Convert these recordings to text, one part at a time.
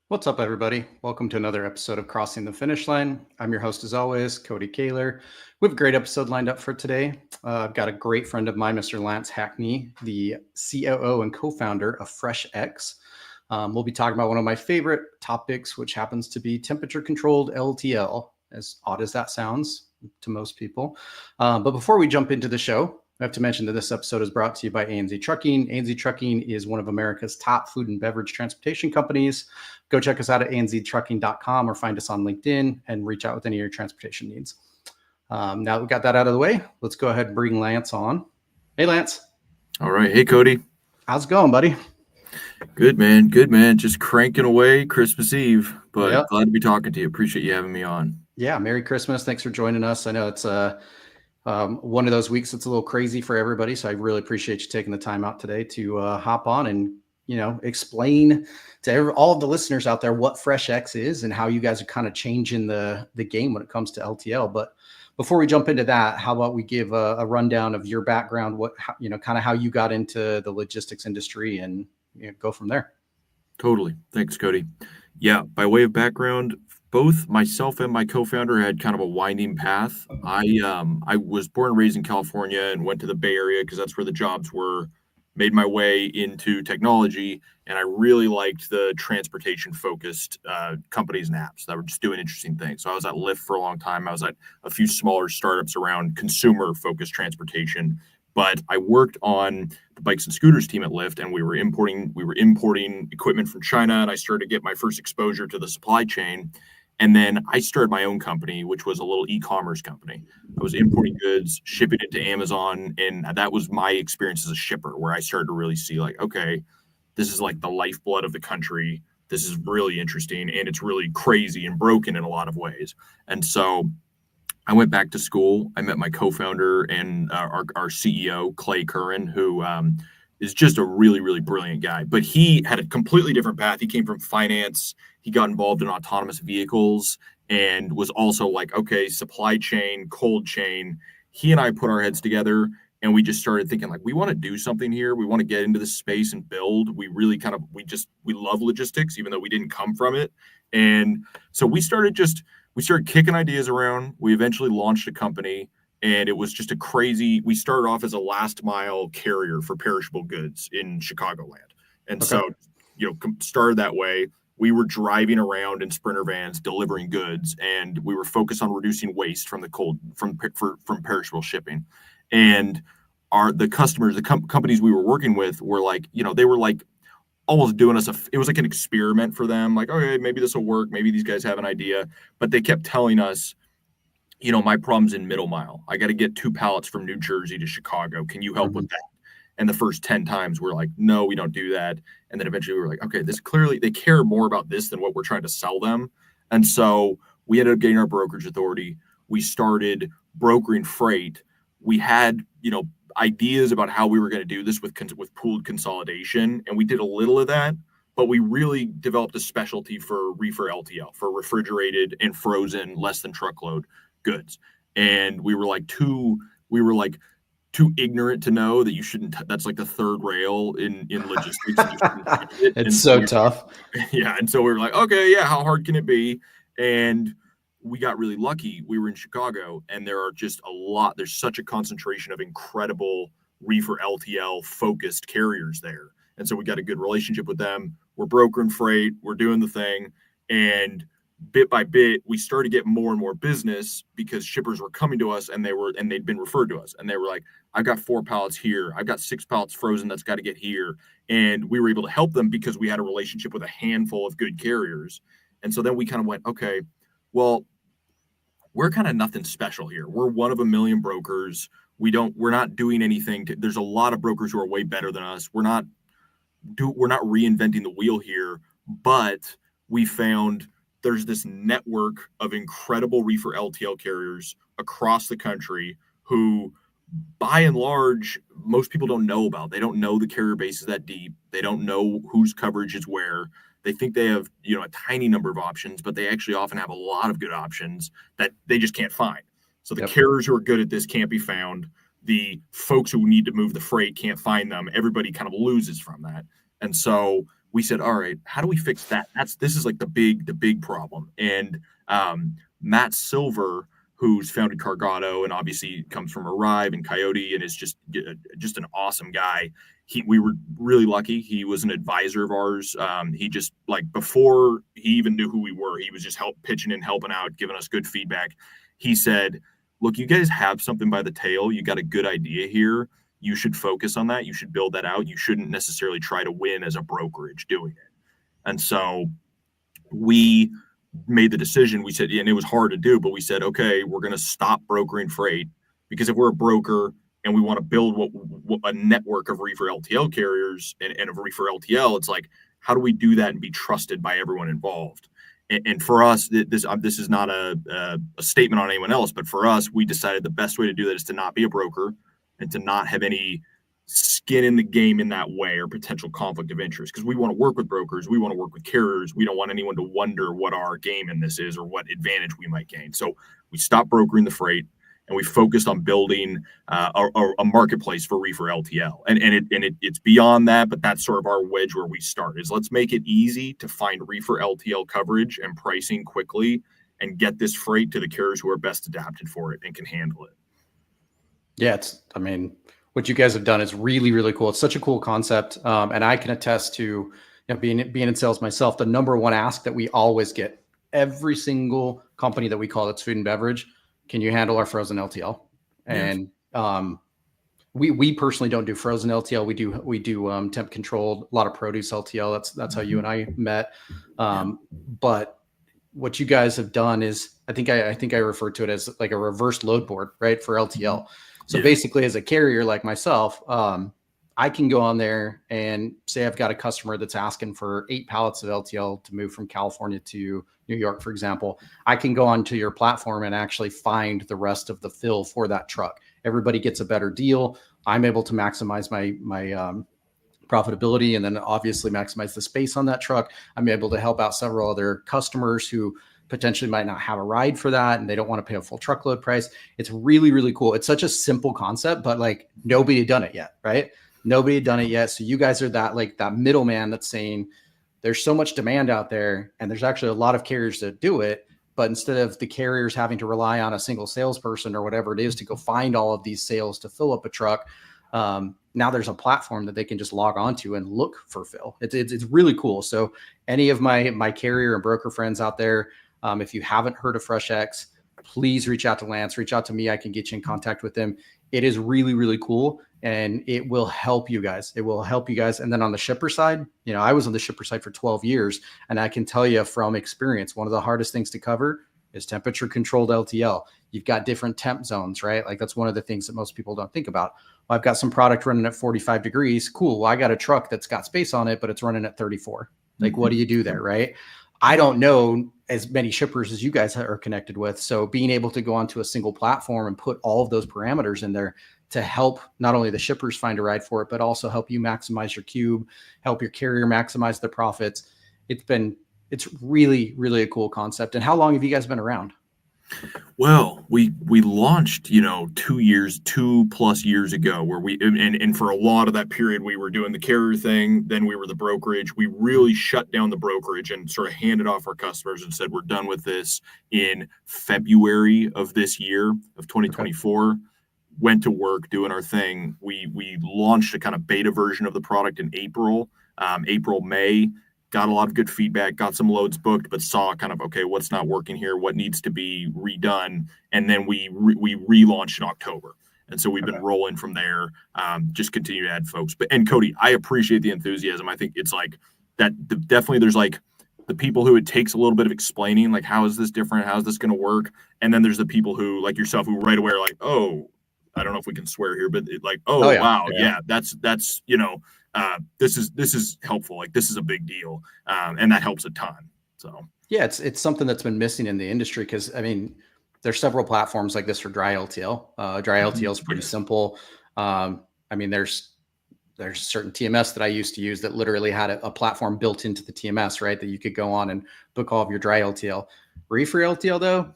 What's up, everybody? Welcome to another episode of Crossing the Finish Line. I'm your host, as always, Cody Kaler. We have a great episode lined up for today. I've got a great friend of mine, Mr. Lance Hackney, the COO and co-founder of FreshX. We'll be talking about one of my favorite topics, which happens to be temperature-controlled LTL, as odd as that sounds to most people. But before we jump into the show, I have to mention that this episode is brought to you by ANZ Trucking. ANZ Trucking is one of America's top food and beverage transportation companies. Go check us out at anztrucking.com or find us on LinkedIn and reach out with any of your transportation needs. Now that we got that out of the way, let's go ahead and bring Lance on. Hey, Lance. All right. Hey, Cody. How's it going, buddy? Good, man. Good, man. Just cranking away Christmas Eve, but Yep. glad to be talking to you. Appreciate you having me on. Yeah. Merry Christmas. Thanks for joining us. I know it's one of those weeks that's a little crazy for everybody. So I really appreciate you taking the time out today to hop on and, explain to all of the listeners out there what FreshX is and how you guys are kind of changing the game when it comes to LTL. But before we jump into that, how about we give a rundown of your background, kind of how you got into the logistics industry and go from there. Totally. Thanks, Cody. Yeah. By way of background, both myself and my co-founder had kind of a winding path. I was born and raised in California and went to the Bay Area because that's where the jobs were. Made my way into technology, and I really liked the transportation-focused companies and apps that were just doing interesting things. So I was at Lyft for a long time. I was at a few smaller startups around consumer-focused transportation. But I worked on the bikes and scooters team at Lyft, and we were importing equipment from China, and I started to get my first exposure to the supply chain. And then I started my own company, which was a little e-commerce company. I was importing goods, shipping it to Amazon, and that was my experience as a shipper, where I started to really see like, okay, this is like the lifeblood of the country. This is really interesting, and it's really crazy and broken in a lot of ways. And so I went back to school. I met my co-founder and our CEO, Clay Curran, who is just a really, really brilliant guy. But he had a completely different path. He came from finance. He got involved in autonomous vehicles and was also like, okay, supply chain, cold chain. He and I put our heads together and we just started thinking like, we want to do something here. We want to get into this space and build. We really we love logistics, even though we didn't come from it. And so we started kicking ideas around. We eventually launched a company, and it was just we started off as a last mile carrier for perishable goods in Chicagoland. And Okay. started that way. We were driving around in Sprinter vans delivering goods, and we were focused on reducing waste from from perishable shipping. And the customers, the companies we were working with were like, they were like almost doing it was like an experiment for them. Like, okay, maybe this will work. Maybe these guys have an idea, but they kept telling us, my problem's in middle mile. I got to get 2 pallets from New Jersey to Chicago. Can you help with that? And the first 10 times we're like, no, we don't do that. And then eventually we were like, okay, this clearly they care more about this than what we're trying to sell them. And so we ended up getting our brokerage authority. We started brokering freight. We had, ideas about how we were going to do this with pooled consolidation. And we did a little of that, but we really developed a specialty for reefer LTL, for refrigerated and frozen, less than truckload goods. And we were like too ignorant to know that you shouldn't. That's like the third rail in logistics. It's so tough. Yeah. And so we were like, okay, yeah, how hard can it be? And we got really lucky. We were in Chicago, and there's such a concentration of incredible reefer LTL focused carriers there. And so we got a good relationship with them. We're brokering freight, we're doing the thing. And bit by bit, we started to get more and more business because shippers were coming to us and they'd been referred to us. And they were like, I've got 4 pallets here. I've got 6 pallets frozen that's got to get here. And we were able to help them because we had a relationship with a handful of good carriers. And so then we kind of went, okay, well, we're kind of nothing special here. We're one of a million brokers. We're not doing anything. There's a lot of brokers who are way better than us. We're not reinventing the wheel here, but we found there's this network of incredible reefer LTL carriers across the country who, by and large, most people don't know about. They don't know the carrier base is that deep. They don't know whose coverage is where. They think they have, a tiny number of options, but they actually often have a lot of good options that they just can't find. So the carriers who are good at this can't be found. The folks who need to move the freight can't find them. Everybody kind of loses from that. And so we said, all right, how do we fix that? This is like the big problem. And Matt Silver, who's founded Cargado and obviously comes from Arrive and Coyote and is just an awesome guy. We were really lucky. He was an advisor of ours. He just, like, before he even knew who we were, he was just pitching in, helping out, giving us good feedback. He said, look, you guys have something by the tail. You got a good idea here. You should focus on that. You should build that out. You shouldn't necessarily try to win as a brokerage doing it. And so we made the decision. We said, and it was hard to do, but we said, okay, we're going to stop brokering freight, because if we're a broker and we want to build what a network of reefer LTL carriers and of reefer LTL, it's like, how do we do that and be trusted by everyone involved? And for us, this is not a statement on anyone else, but for us, we decided the best way to do that is to not be a broker and to not have any skin in the game in that way, or potential conflict of interest, because we want to work with brokers, we want to work with carriers, we don't want anyone to wonder what our game in this is or what advantage we might gain. So we stopped brokering the freight and we focused on building a marketplace for reefer LTL, and it's beyond that, but that's sort of our wedge where we start, is let's make it easy to find reefer LTL coverage and pricing quickly and get this freight to the carriers who are best adapted for it and can handle it. Yeah, what you guys have done is really, really cool. It's such a cool concept. And I can attest to, being in sales myself, the number one ask that we always get, every single company that we call that's food and beverage, can you handle our frozen LTL? Yes. And we personally don't do frozen LTL. We do temp controlled, a lot of produce LTL. That's how you and I met. But what you guys have done is, I think I refer to it as like a reverse load board, right, for LTL. So basically, as a carrier like myself, I can go on there and say I've got a customer that's asking for 8 pallets of LTL to move from California to New York, for example. I can go onto your platform and actually find the rest of the fill for that truck. Everybody gets a better deal. I'm able to maximize my profitability, and then obviously maximize the space on that truck. I'm able to help out several other customers who potentially might not have a ride for that, and they don't want to pay a full truckload price. It's really, really cool. It's such a simple concept, but like nobody had done it yet, right? Nobody had done it yet. So you guys are that middleman that's saying there's so much demand out there, and there's actually a lot of carriers that do it. But instead of the carriers having to rely on a single salesperson or whatever it is to go find all of these sales to fill up a truck, now there's a platform that they can just log onto and look for fill. It's really cool. So any of my carrier and broker friends out there, if you haven't heard of FreshX, please reach out to Lance, reach out to me. I can get you in contact with him. It is really, really cool, and it will help you guys. It will help you guys. And then on the shipper side, I was on the shipper side for 12 years, and I can tell you from experience, one of the hardest things to cover is temperature controlled LTL. You've got different temp zones, right? Like that's one of the things that most people don't think about. Well, I've got some product running at 45 degrees. Cool. Well, I got a truck that's got space on it, but it's running at 34. Like, what do you do there, right? I don't know as many shippers as you guys are connected with. So being able to go onto a single platform and put all of those parameters in there to help not only the shippers find a ride for it, but also help you maximize your cube, help your carrier maximize their profits. It's really, really a cool concept. And how long have you guys been around? Well, we launched, 2+ years ago, where and for a lot of that period, we were doing the carrier thing. Then we were the brokerage. We really shut down the brokerage and sort of handed off our customers and said, we're done with this in February of this year of 2024. Okay. Went to work doing our thing. We launched a kind of beta version of the product in April, May. Got a lot of good feedback, got some loads booked, but saw kind of, okay, what's not working here? What needs to be redone? And then we relaunched in October. And so we've been rolling from there, just continue to add folks. And Cody, I appreciate the enthusiasm. I think it's like that definitely there's like the people who it takes a little bit of explaining, like, how is this different? How is this going to work? And then there's the people who, like yourself, who right away are like, oh, I don't know if we can swear here, but wow, yeah, that's this is helpful. Like, this is a big deal, and that helps a ton. So yeah, it's something that's been missing in the industry, because there's several platforms like this for dry LTL. Dry LTL is pretty simple. There's certain TMS that I used to use that literally had a platform built into the TMS, right, that you could go on and book all of your dry LTL. Reefer LTL though,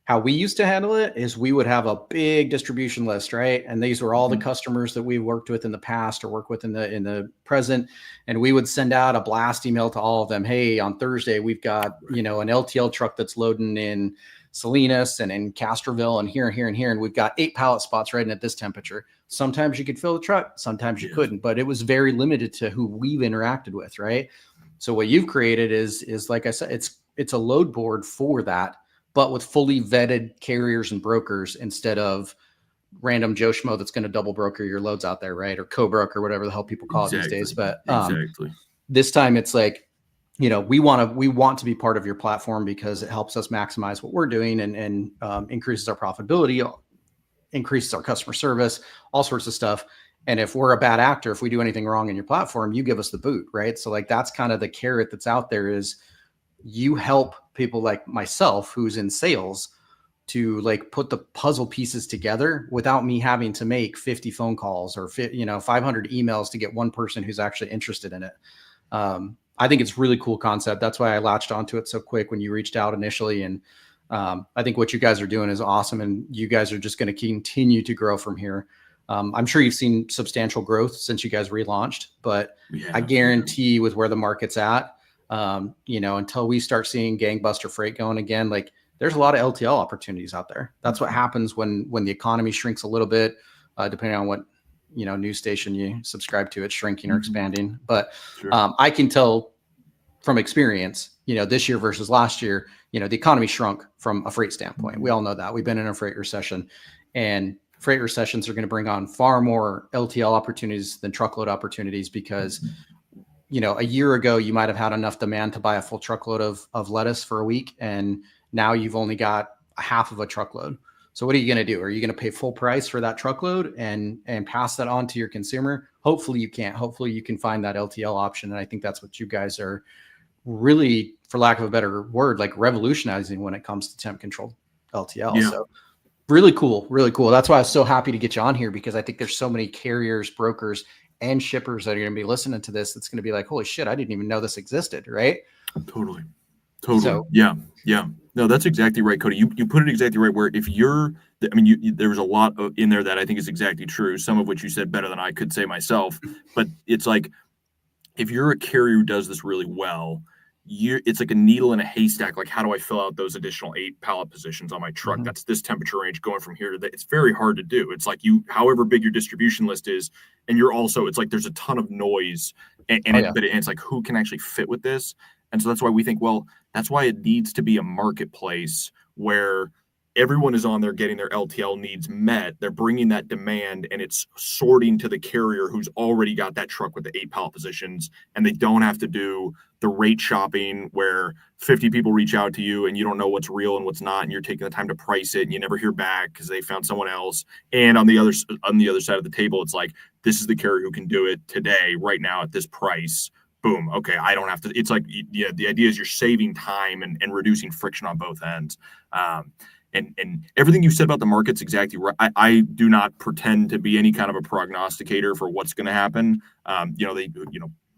How we used to handle it is we would have a big distribution list, right? And these were all the customers that we worked with in the past or work with in the present. And we would send out a blast email to all of them. Hey, on Thursday, we've got, an LTL truck that's loading in Salinas and in Castroville and here and here and here. And we've got 8 pallet spots right in at this temperature. Sometimes you could fill the truck, sometimes you couldn't, but it was very limited to who we've interacted with, right? So what you've created is like I said, it's a load board for that, but with fully vetted carriers and brokers instead of random Joe Schmo that's going to double broker your loads out there, right? Or co-broker, whatever the hell people call it these days. But this time it's like, we want to be part of your platform because it helps us maximize what we're doing and increases our profitability, increases our customer service, all sorts of stuff. And if we're a bad actor, if we do anything wrong in your platform, you give us the boot, right? So like that's kind of the carrot that's out there is you help people like myself who's in sales to like put the puzzle pieces together without me having to make 50 phone calls or 500 emails to get one person who's actually interested in it. I think it's really cool concept. That's why I latched onto it so quick when you reached out initially. And I think what you guys are doing is awesome. And you guys are just going to continue to grow from here. I'm sure you've seen substantial growth since you guys relaunched, but I guarantee with where the market's at, until we start seeing gangbuster freight going again, like there's a lot of LTL opportunities out there. That's what happens when the economy shrinks a little bit, depending on what, news station you subscribe to, it's shrinking or expanding. But I can tell from experience, this year versus last year, the economy shrunk from a freight standpoint. We all know that. We've been in a freight recession, and freight recessions are going to bring on far more LTL opportunities than truckload opportunities because, a year ago, you might have had enough demand to buy a full truckload of lettuce for a week. And now you've only got a half of a truckload. So what are you going to do? Are you going to pay full price for that truckload and pass that on to your consumer? Hopefully you can't. Hopefully you can find that LTL option. And I think that's what you guys are really, for lack of a better word, like revolutionizing when it comes to temp controlled LTL. Yeah. So really cool, really cool. That's why I was so happy to get you on here, because I think there's so many carriers, brokers, and shippers that are going to be listening to this. That's going to be like, holy shit, I didn't even know this existed. Right. Totally. So, yeah. No, that's exactly right, Cody. You put it exactly right. Where if there was a lot in there that I think is exactly true. Some of which you said better than I could say myself. But it's like, if you're a carrier who does this really well, it's like a needle in a haystack. Like, how do I fill out those additional 8 pallet positions on my truck? That's this temperature range going from here to there. It's very hard to do. It's like however big your distribution list is, and it's like there's a ton of noise, but it's like, who can actually fit with this? And so that's why we think, that's why it needs to be a marketplace where everyone is on there getting their LTL needs met. They're bringing that demand, and it's sorting to the carrier who's already got that truck with the 8 pallet positions, and they don't have to do the rate shopping where 50 people reach out to you and you don't know what's real and what's not, and you're taking the time to price it and you never hear back because they found someone else. And on the other side of the table, it's like, this is the carrier who can do it today, right now at this price. Boom. Okay. I don't have to. It's like, the idea is you're saving time and reducing friction on both ends. And everything you said about the market's exactly right. I do not pretend to be any kind of a prognosticator for what's going to happen.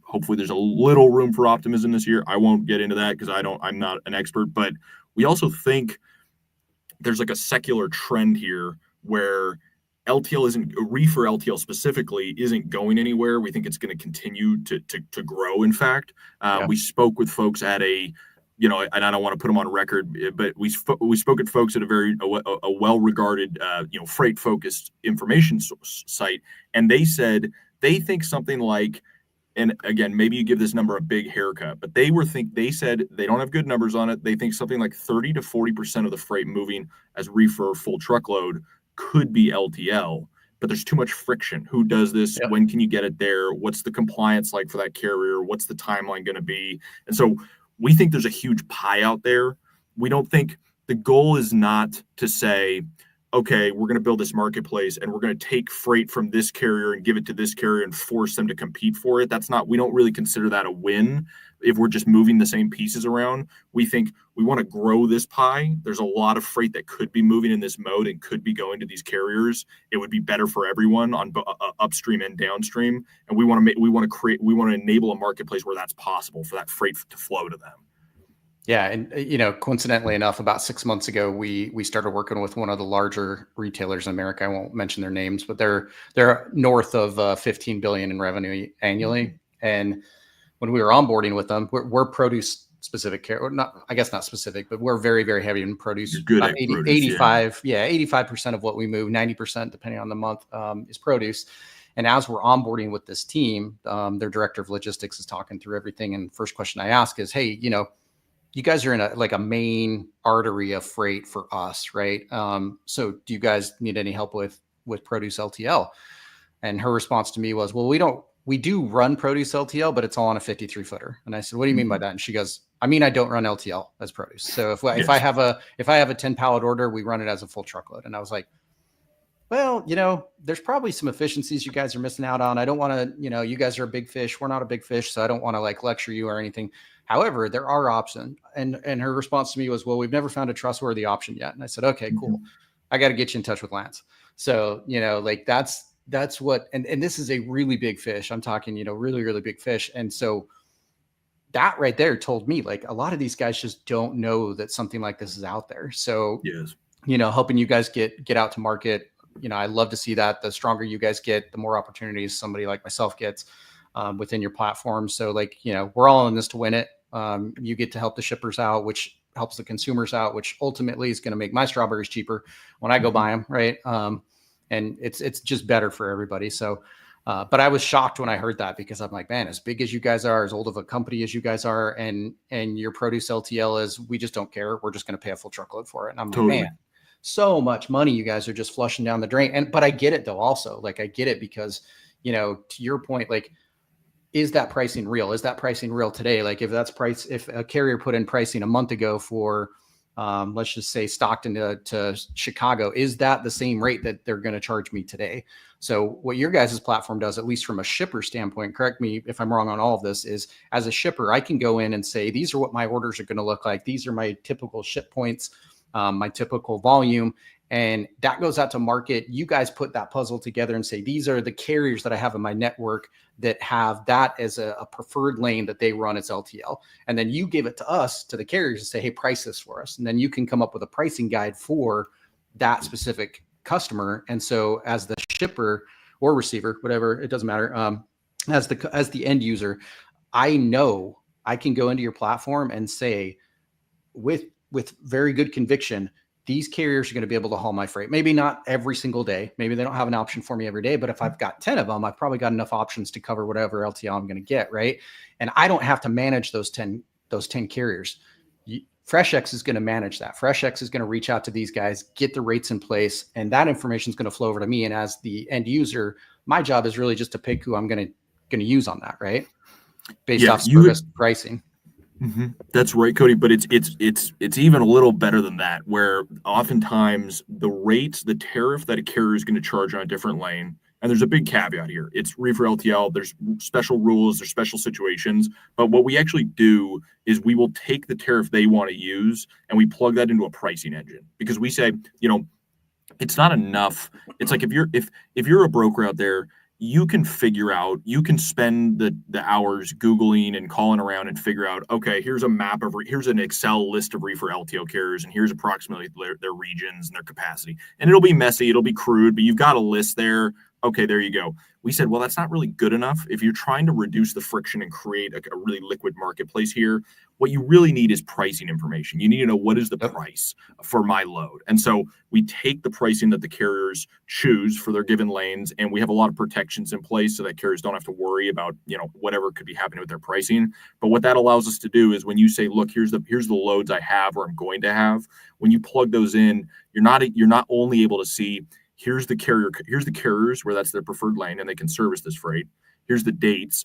Hopefully there's a little room for optimism this year. I won't get into that because I'm not an expert, but we also think there's like a secular trend here where reefer LTL specifically isn't going anywhere. We think it's going to continue to grow. In fact, we spoke with folks at and I don't want to put them on record, but we spoke at folks at a well-regarded, freight-focused information site, and they said they think something like, and again, maybe you give this number a big haircut, but they said they don't have good numbers on it. They think something like 30 to 40% of the freight moving as reefer full truckload could be LTL, but there's too much friction. Who does this? Yep. When can you get it there? What's the compliance like for that carrier? What's the timeline going to be? And so we think there's a huge pie out there. We don't think the goal is not to say, okay, we're going to build this marketplace and we're going to take freight from this carrier and give it to this carrier and force them to compete for it. We don't really consider that a win if we're just moving the same pieces around. We think we want to grow this pie. There's a lot of freight that could be moving in this mode and could be going to these carriers. It would be better for everyone on upstream and downstream. And we want to enable a marketplace where that's possible for that freight to flow to them. Yeah, and coincidentally enough, about 6 months ago, we started working with one of the larger retailers in America. I won't mention their names, but they're north of 15 billion in revenue annually. Mhm. And when we were onboarding with them, we're produce specific care, or not, I guess not specific, but we're very, very heavy in You're produce. good About at 80, produce, yeah. 85, yeah, 85% of what we move, 90% depending on the month, is produce. And as we're onboarding with this team, their director of logistics is talking through everything. And first question I ask is, hey, you guys are in a main artery of freight for us, right? So do you guys need any help with produce LTL? And her response to me was, well, we do run produce LTL, but it's all on a 53 footer. And I said, what do you mean by Mhm. that? And she goes, I mean, I don't run LTL as produce. So if I Yes, have a 10 pallet order, we run it as a full truckload. And I was like, well, there's probably some efficiencies you guys are missing out on. I don't want to, you guys are a big fish. We're not a big fish, so I don't want to like lecture you or anything. However, there are options. And her response to me was, well, we've never found a trustworthy option yet. And I said, okay, cool. Mhm. I got to get you in touch with Lance. So, like that's what, and this is a really big fish. I'm talking, really, really big fish. And so that right there told me like a lot of these guys just don't know that something like this is out there. So Yes. helping you guys get out to market. I love to see that. The stronger you guys get, the more opportunities somebody like myself gets within your platform. So like, we're all in this to win it. You get to help the shippers out, which helps the consumers out, which ultimately is going to make my strawberries cheaper when I go Mhm. buy them. Right. And it's just better for everybody. So, but I was shocked when I heard that because I'm like, man, as big as you guys are, as old of a company as you guys are, and your produce LTL is, we just don't care. We're just going to pay a full truckload for it. And I'm like, man, Totally. so much money you guys are just flushing down the drain. But I get it though. Also, like I get it because to your point, like, is that pricing real? Is that pricing real today? Like if a carrier put in pricing a month ago for, let's just say Stockton to Chicago, is that the same rate that they're going to charge me today? So what your guys' platform does, at least from a shipper standpoint, correct me if I'm wrong on all of this, is as a shipper, I can go in and say, these are what my orders are going to look like. These are my typical ship points, my typical volume. And that goes out to market. You guys put that puzzle together and say, these are the carriers that I have in my network that have that as a preferred lane that they run as LTL. And then you give it to us, to the carriers, and say, hey, price this for us. And then you can come up with a pricing guide for that specific customer. And so as the shipper or receiver, whatever, it doesn't matter, as the end user, I know I can go into your platform and say, with very good conviction, these carriers are going to be able to haul my freight. Maybe not every single day. Maybe they don't have an option for me every day, but if I've got 10 of them, I've probably got enough options to cover whatever LTL I'm going to get. Right. And I don't have to manage those 10 carriers. FreshX is going to manage that. FreshX is going to reach out to these guys, get the rates in place, and that information is going to flow over to me. And as the end user, my job is really just to pick who I'm going to use on that, right? Based Yeah, off you service pricing. That's right, Cody. But it's even a little better than that, where oftentimes the rates, the tariff that a carrier is going to charge on a different lane, and there's a big caveat here. It's reefer LTL. There's special rules. There's special situations. But what we actually do is we will take the tariff they want to use and we plug that into a pricing engine because we say, it's not enough. It's like if you're a broker out there, you can figure out, you can spend the hours Googling and calling around and figure out, okay, here's a map of, here's an Excel list of reefer LTO carriers, and here's approximately their regions and their capacity. And it'll be messy, it'll be crude, but you've got a list there. Okay, there you go. We said, well, that's not really good enough. If you're trying to reduce the friction and create a really liquid marketplace here, what you really need is pricing information. You need to know what is the Yep. price for my load. And so we take the pricing that the carriers choose for their given lanes, and we have a lot of protections in place so that carriers don't have to worry about, whatever could be happening with their pricing. But what that allows us to do is when you say, look, here's the loads I have or I'm going to have, when you plug those in, you're not only able to see here's the carriers where that's their preferred lane and they can service this freight. Here's the dates,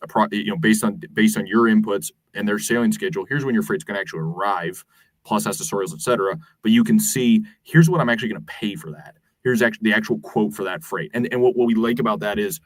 based on your inputs and their sailing schedule. Here's when your freight's going to actually arrive, plus accessorials, et cetera. But you can see here's what I'm actually going to pay for that. Here's actually the actual quote for that freight. And what we like about that is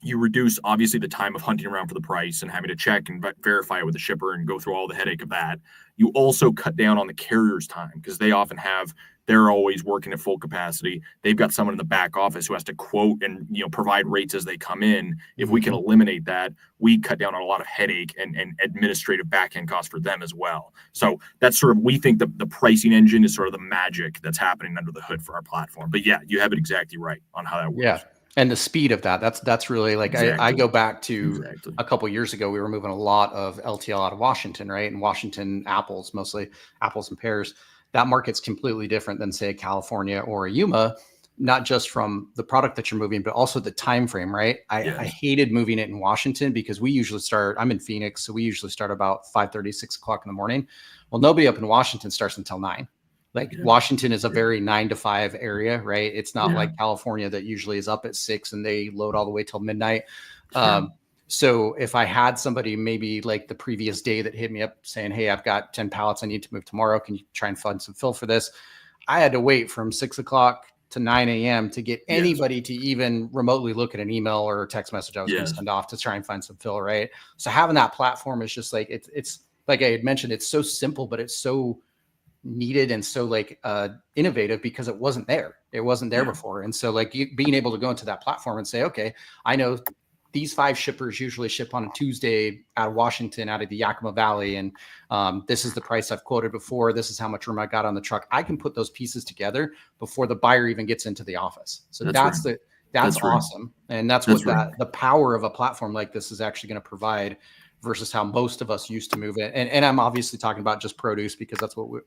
you reduce obviously the time of hunting around for the price and having to check and verify it with the shipper and go through all the headache of that. You also cut down on the carrier's time because they often have they're always working at full capacity. They've got someone in the back office who has to quote and provide rates as they come in. If we can eliminate that, we cut down on a lot of headache and administrative back end costs for them as well. So that's sort of, we think the pricing engine is sort of the magic that's happening under the hood for our platform. But yeah, you have it exactly right on how that works. Yeah. And the speed of that's really like, I go back to a couple of years ago, we were moving a lot of LTL out of Washington, right? And Washington apples, mostly apples and pears. That market's completely different than say California or a Yuma, not just from the product that you're moving, but also the time frame, right? I hated moving it in Washington because we usually start, I'm in Phoenix, so we usually start about 5:30, 6 o'clock in the morning. Well, nobody up in Washington starts until 9. Like Washington is a very 9 to 5 area, right? It's not like California that usually is up at 6 and they load all the way till midnight. So if I had somebody maybe like the previous day that hit me up saying, hey, I've got 10 pallets I need to move tomorrow, can you try and find some fill for this? I had to wait from 6 o'clock to 9 a.m. to get anybody to even remotely look at an email or a text message I was going to send off to try and find some fill, right? So having that platform is just like, it's like I had mentioned, it's so simple, but it's so needed and so like innovative because it wasn't there before. And so like being able to go into that platform and say, okay, I know these 5 shippers usually ship on a Tuesday out of Washington, out of the Yakima Valley, and this is the price I've quoted before, this is how much room I got on the truck. I can put those pieces together before the buyer even gets into the office. So that's awesome. And that's what the power of a platform like this is actually going to provide versus how most of us used to move it. And I'm obviously talking about just produce because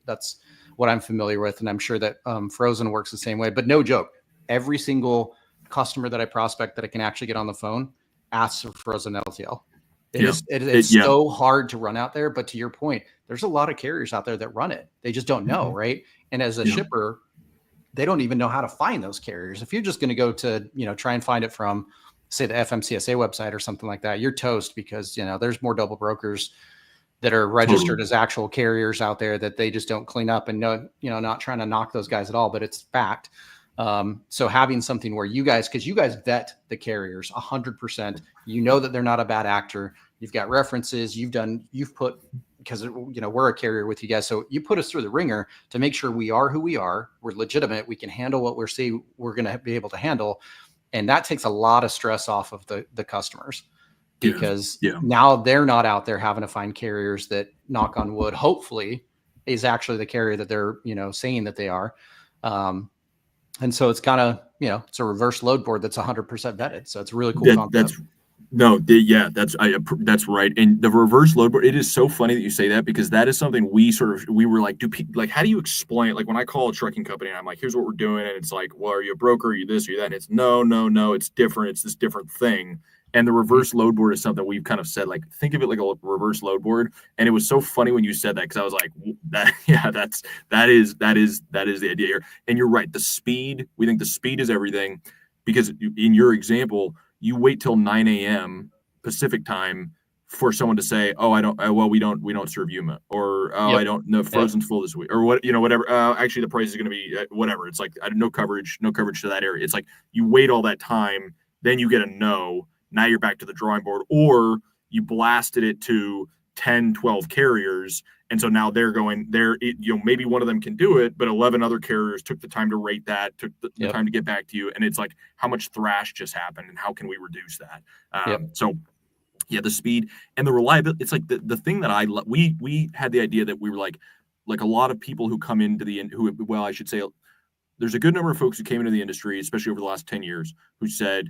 that's what I'm familiar with. And I'm sure that Frozen works the same way, but no joke. Every single customer that I prospect that I can actually get on the phone asks for Frozen LTL. It's so hard to run out there, but to your point, there's a lot of carriers out there that run it. They just don't know. Right. And as a shipper, they don't even know how to find those carriers. If you're just going to go to, try and find it from, say, the FMCSA website or something like that, you're toast because, there's more double brokers that are registered as actual carriers out there that they just don't clean up, and not trying to knock those guys at all, but it's fact. So having something where because you guys vet the carriers 100%, that they're not a bad actor. You've got references you've put, because we're a carrier with you guys. So you put us through the ringer to make sure we are who we are. We're legitimate. We can handle what we're going to be able to handle. And that takes a lot of stress off of the customers because now they're not out there having to find carriers that, knock on wood, hopefully is actually the carrier that they're, saying that they are. And so it's kind of, it's a reverse load board that's 100% vetted. So it's a really cool concept. That's right. And the reverse load board, it is so funny that you say that because that is something we were like, how do you explain? Like when I call a trucking company and I'm like, here's what we're doing. And it's like, well, are you a broker? Are you this or that? And it's no, it's different. It's this different thing. And the reverse load board is something we've kind of said, like, think of it like a reverse load board. And it was so funny when you said that, because I was like, that is the idea here. And you're right. The speed, we think the speed is everything, because in your example, you wait till 9 a.m. Pacific time for someone to say, "Oh, we don't serve Yuma," or "Oh, I don't know, Frozen's full this week," or whatever. Actually, the price is going to be whatever. It's like no coverage to that area. It's like you wait all that time, then you get a no. Now you're back to the drawing board, or you blasted it to 10, 12 carriers. And so now they're going there, maybe one of them can do it, but 11 other carriers took the time to rate that, took the time to get back to you. And it's like, how much thrash just happened and how can we reduce that? So the speed and the reliability, it's like the thing that we had the idea that we were like a lot of people who come into I should say, there's a good number of folks who came into the industry, especially over the last 10 years, who said,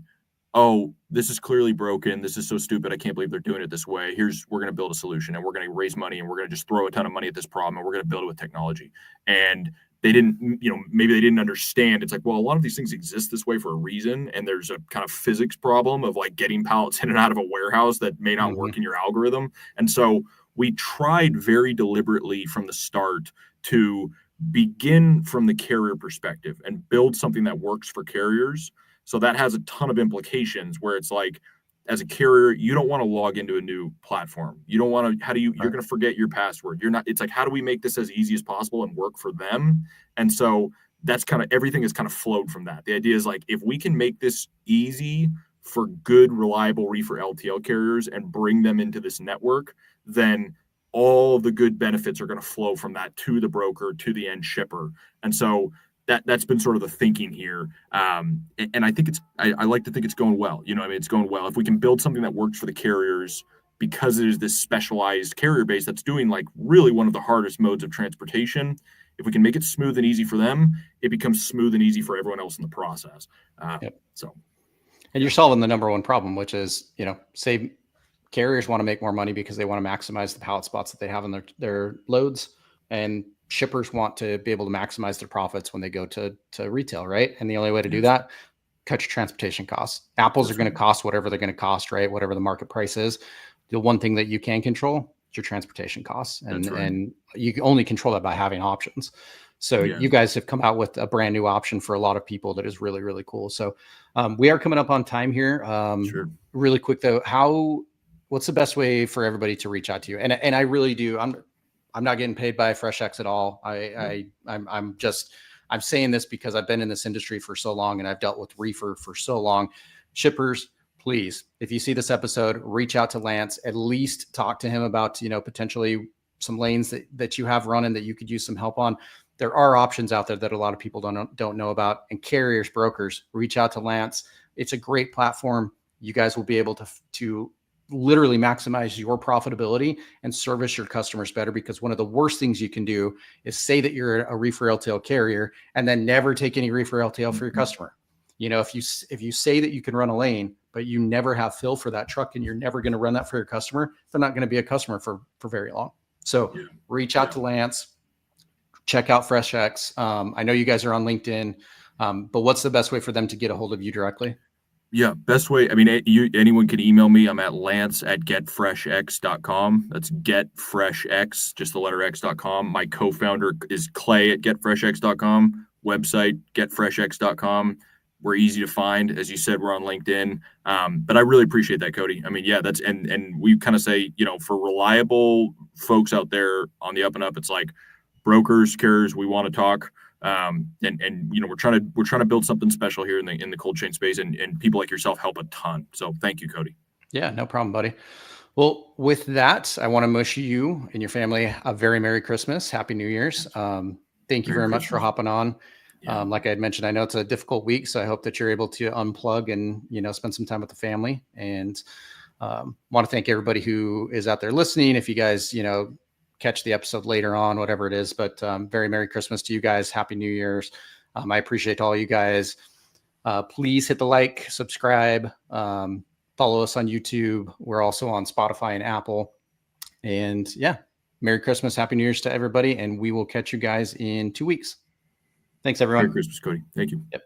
oh, this is clearly broken. This is so stupid. I can't believe they're doing it this way. We're going to build a solution, and we're going to raise money, and we're going to just throw a ton of money at this problem, and we're going to build it with technology. And they didn't, maybe they didn't understand. It's like, well, a lot of these things exist this way for a reason. And there's a kind of physics problem of like getting pallets in and out of a warehouse that may not work in your algorithm. And so we tried very deliberately from the start to begin from the carrier perspective and build something that works for carriers. So that has a ton of implications where it's like, as a carrier, you don't want to log into a new platform. You don't want to, you're going to forget your password. It's like, how do we make this as easy as possible and work for them? And so that's kind of, everything is kind of flowed from that. The idea is like, if we can make this easy for good, reliable reefer LTL carriers and bring them into this network, then all the good benefits are going to flow from that to the broker, to the end shipper. And so that's been sort of the thinking here. And I think I like to think it's going well. I mean, it's going well. If we can build something that works for the carriers, because it is this specialized carrier base that's doing like really one of the hardest modes of transportation, if we can make it smooth and easy for them, it becomes smooth and easy for everyone else in the process. Yep. So, and you're solving the number one problem, which is, say carriers want to make more money because they want to maximize the pallet spots that they have in their loads, and shippers want to be able to maximize their profits when they go to retail, right? And the only way to do that, cut your transportation costs. Apples are going to cost whatever they're going to cost, right? Whatever the market price is. The one thing that you can control is your transportation costs, and you can only control that by having options. So you guys have come out with a brand new option for a lot of people that is really, really cool. So we are coming up on time here. Really quick though, what's the best way for everybody to reach out to you? And I really do. I'm not getting paid by FreshX at all. I'm saying this because I've been in this industry for so long and I've dealt with reefer for so long. Shippers, please, if you see this episode, reach out to Lance, at least talk to him about, potentially some lanes that you have running that you could use some help on. There are options out there that a lot of people don't know about. And carriers, brokers, reach out to Lance. It's a great platform. You guys will be able to literally maximize your profitability and service your customers better, because one of the worst things you can do is say that you're a reefer LTL carrier and then never take any reefer LTL for your customer. If you say that you can run a lane, but you never have fill for that truck and you're never going to run that for your customer, they're not going to be a customer for very long. So reach out to Lance, check out FreshX. I know you guys are on LinkedIn, but what's the best way for them to get a hold of you directly? Yeah, best way. I mean, anyone can email me. I'm at lance@getfreshx.com. That's getfreshx, just the letter x.com. My co-founder is Clay at getfreshx.com. Website, getfreshx.com. We're easy to find. As you said, we're on LinkedIn. But I really appreciate that, Cody. I mean, that's, and we kind of say, for reliable folks out there on the up and up, it's like brokers, carriers, we want to talk. And we're trying to build something special here in the cold chain space, and people like yourself help a ton. So thank you, Cody. Yeah, no problem, buddy. Well, with that, I want to wish you and your family a very Merry Christmas, Happy New Year's. Thank you very much for hopping on. Like I had mentioned, I know it's a difficult week, so I hope that you're able to unplug and, spend some time with the family. And want to thank everybody who is out there listening. If you guys, catch the episode later on, whatever it is, but very Merry Christmas to you guys. Happy New Year's. I appreciate all you guys. Please hit the like, subscribe, follow us on YouTube. We're also on Spotify and Apple. And Merry Christmas, Happy New Year's to everybody. And we will catch you guys in 2 weeks. Thanks, everyone. Merry Christmas, Cody. Thank you. Yep.